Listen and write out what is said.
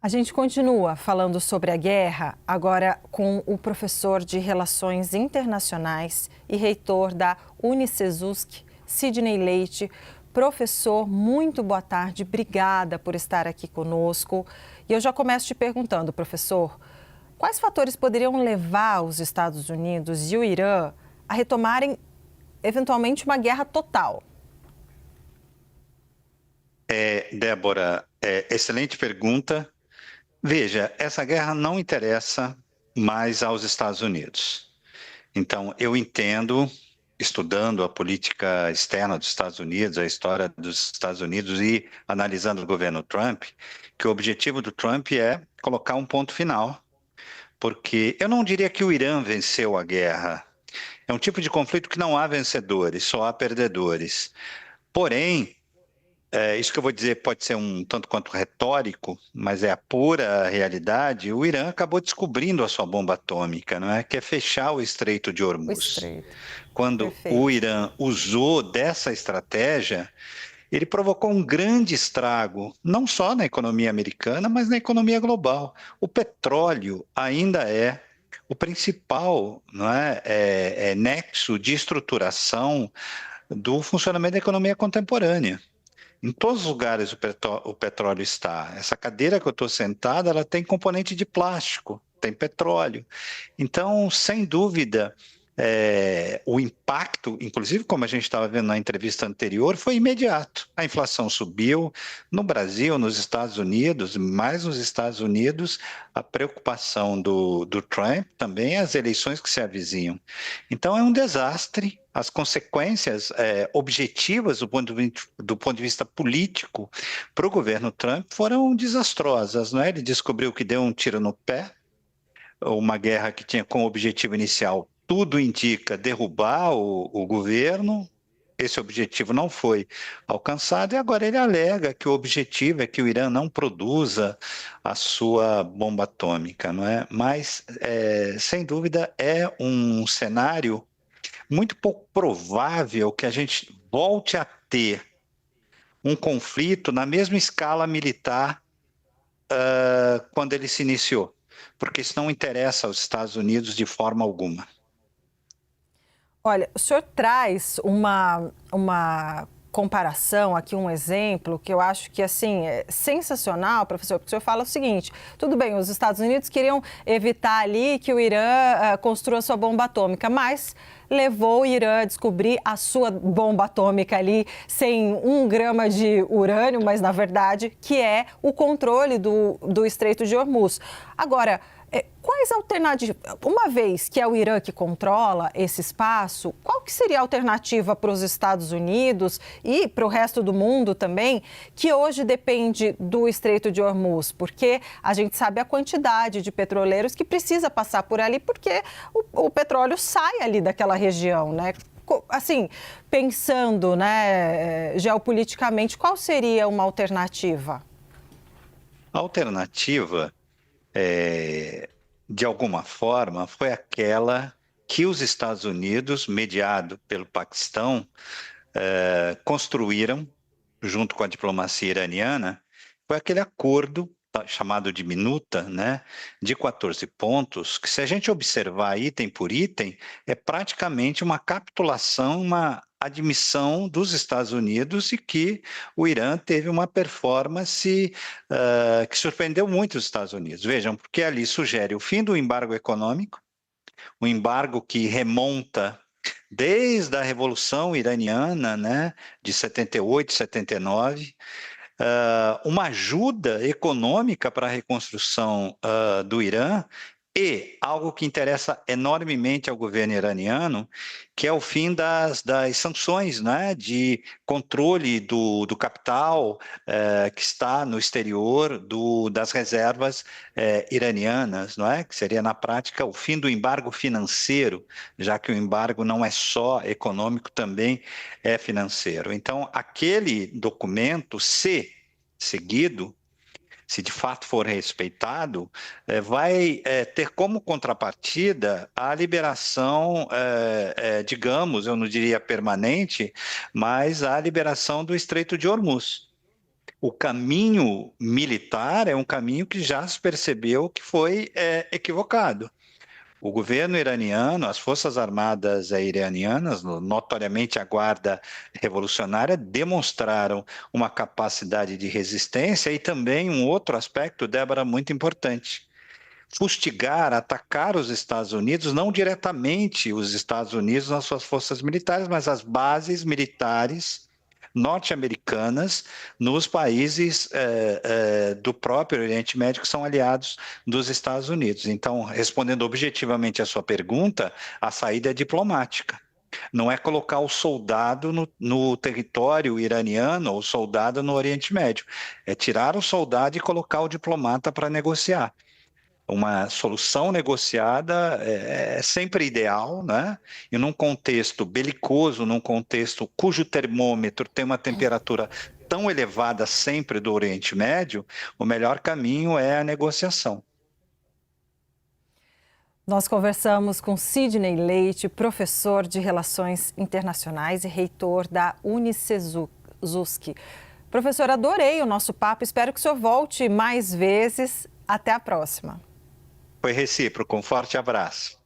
A gente continua falando sobre a guerra, agora com o professor de Relações Internacionais e reitor da Unicesumsc, Sidney Leite. Professor, muito boa tarde, obrigada por estar aqui conosco. E eu já começo te perguntando, professor, quais fatores poderiam levar os Estados Unidos e o Irã a retomarem eventualmente uma guerra total? Débora, excelente pergunta. Veja, essa guerra não interessa mais aos Estados Unidos. Então, eu entendo, estudando a política externa dos Estados Unidos, a história dos Estados Unidos e analisando o governo Trump, que o objetivo do Trump é colocar um ponto final, porque eu não diria que o Irã venceu a guerra. É um tipo de conflito que não há vencedores, só há perdedores. Porém, isso que eu vou dizer pode ser um tanto quanto retórico, mas é a pura realidade. O Irã acabou descobrindo a sua bomba atômica, não é? Que é fechar o Estreito de O Hormuz. estreito. Quando o Perfeito. Irã usou dessa estratégia, ele provocou um grande estrago, não só na economia americana, mas na economia global. O petróleo ainda é o principal, não é, nexo de estruturação do funcionamento da economia contemporânea. Em todos os lugares o petróleo está. Essa cadeira que eu estou sentada, ela tem componente de plástico, tem petróleo. Então, sem dúvida, o impacto, inclusive como a gente estava vendo na entrevista anterior, foi imediato. A inflação subiu no Brasil, nos Estados Unidos, mais nos Estados Unidos, a preocupação do Trump, também as eleições que se avizinham. Então é um desastre. As consequências objetivas do ponto de vista político para o governo Trump foram desastrosas, não é? Ele descobriu que deu um tiro no pé, uma guerra que tinha como objetivo inicial, tudo indica, derrubar o governo. Esse objetivo não foi alcançado e agora ele alega que o objetivo é que o Irã não produza a sua bomba atômica, não é? Mas, sem dúvida, é um cenário muito pouco provável que a gente volte a ter um conflito na mesma escala militar quando ele se iniciou, porque isso não interessa aos Estados Unidos de forma alguma. Olha, o senhor traz uma comparação aqui, um exemplo que eu acho que assim é sensacional, professor, porque o senhor fala o seguinte: tudo bem, os Estados Unidos queriam evitar ali que o Irã construa sua bomba atômica, mas levou o Irã a descobrir a sua bomba atômica ali sem 1 grama de urânio, mas na verdade que é o controle do Estreito de Hormuz. Agora, quais alternativas, uma vez que é o Irã que controla esse espaço, qual que seria a alternativa para os Estados Unidos e para o resto do mundo também, que hoje depende do Estreito de Hormuz? Porque a gente sabe a quantidade de petroleiros que precisa passar por ali, porque o petróleo sai ali daquela região, né? Assim, pensando, né, geopoliticamente, qual seria uma alternativa? A alternativa, de alguma forma, foi aquela que os Estados Unidos, mediado pelo Paquistão, construíram junto com a diplomacia iraniana, foi aquele acordo chamado de minuta, né, de 14 pontos, que se a gente observar item por item, é praticamente uma capitulação, uma admissão dos Estados Unidos e que o Irã teve uma performance que surpreendeu muito os Estados Unidos. Vejam, porque ali sugere o fim do embargo econômico, um embargo que remonta desde a Revolução Iraniana, né, de 78, 79, uma ajuda econômica para a reconstrução do Irã e algo que interessa enormemente ao governo iraniano, que é o fim das sanções, né, de controle do capital que está no exterior das reservas iranianas, não é? Que seria, na prática, o fim do embargo financeiro, já que o embargo não é só econômico, também é financeiro. Então, aquele documento, se seguido, se de fato for respeitado, vai ter como contrapartida a liberação, digamos, eu não diria permanente, mas a liberação do Estreito de Hormuz. O caminho militar é um caminho que já se percebeu que foi equivocado. O governo iraniano, as forças armadas iranianas, notoriamente a Guarda Revolucionária, demonstraram uma capacidade de resistência e também um outro aspecto, Débora, muito importante. Fustigar, atacar os Estados Unidos, não diretamente os Estados Unidos nas suas forças militares, mas as bases militares norte-americanas nos países do próprio Oriente Médio que são aliados dos Estados Unidos. Então, respondendo objetivamente à sua pergunta, a saída é diplomática. Não é colocar o soldado no território iraniano ou o soldado no Oriente Médio. É tirar o soldado e colocar o diplomata para negociar. Uma solução negociada é sempre ideal, né? E num contexto belicoso, num contexto cujo termômetro tem uma temperatura tão elevada sempre do Oriente Médio, o melhor caminho é a negociação. Nós conversamos com Sidney Leite, professor de Relações Internacionais e reitor da Unicesumsc. Professor, adorei o nosso papo, espero que o senhor volte mais vezes. Até a próxima. Foi recíproco, um forte abraço.